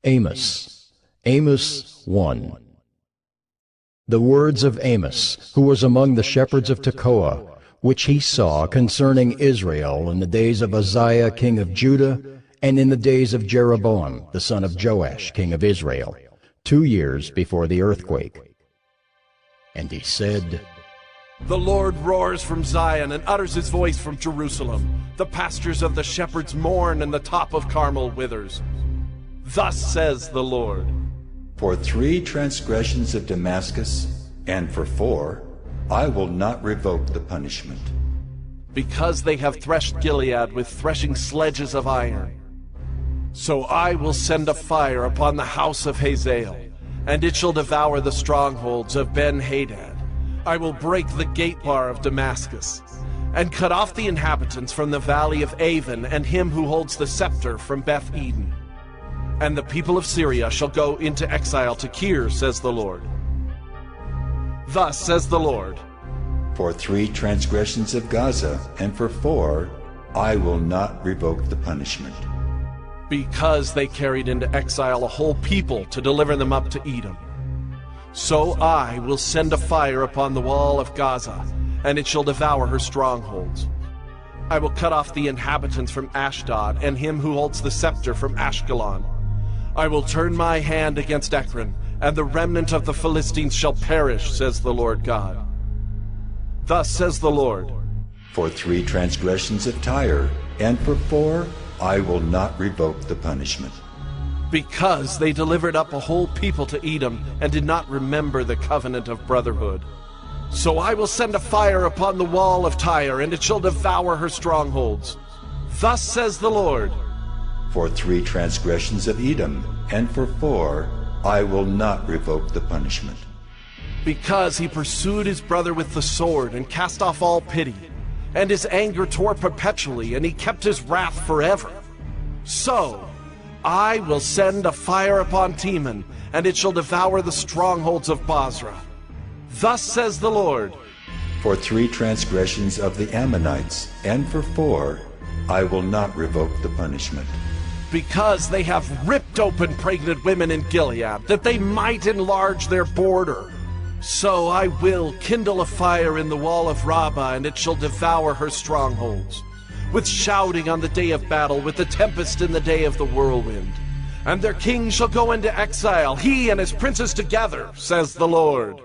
Amos. Amos 1. The words of Amos, who was among the shepherds of Tekoa, which he saw concerning Israel in the days of Uzziah king of Judah, and in the days of Jeroboam the son of Joash king of Israel, 2 years before the earthquake. And he said, The Lord roars from Zion and utters his voice from Jerusalem. The pastures of the shepherds mourn, and the top of Carmel withers. Thus says the Lord, For 3 transgressions of Damascus, and for 4, I will not revoke the punishment. because they have threshed Gilead with threshing sledges of iron. So I will send a fire upon the house of Hazael, and it shall devour the strongholds of Ben-Hadad. I will break the gate bar of Damascus, and cut off the inhabitants from the valley of Avon, and him who holds the scepter from Beth-Eden. And the people of Syria shall go into exile to Kir, says the Lord. Thus says the Lord, For 3 transgressions of Gaza, and for 4, I will not revoke the punishment. because they carried into exile a whole people to deliver them up to Edom. So I will send a fire upon the wall of Gaza, and it shall devour her strongholds. I will cut off the inhabitants from Ashdod, and him who holds the scepter from Ashkelon. I will turn my hand against Ekron, and the remnant of the Philistines shall perish, says the Lord God. Thus says the Lord, For 3 transgressions of Tyre, and for 4, I will not revoke the punishment. because they delivered up a whole people to Edom, and did not remember the covenant of brotherhood. So I will send a fire upon the wall of Tyre, and it shall devour her strongholds. Thus says the Lord, For 3 transgressions of Edom, and for 4, I will not revoke the punishment. because he pursued his brother with the sword, and cast off all pity, and his anger tore perpetually, and he kept his wrath forever. So I will send a fire upon Teman, and it shall devour the strongholds of Bozrah. Thus says the Lord, For 3 transgressions of the Ammonites, and for 4, I will not revoke the punishment. because they have ripped open pregnant women in Gilead, that they might enlarge their border. So I will kindle a fire in the wall of Rabbah, and it shall devour her strongholds, with shouting on the day of battle, with the tempest in the day of the whirlwind. And their king shall go into exile, he and his princes together, says the Lord.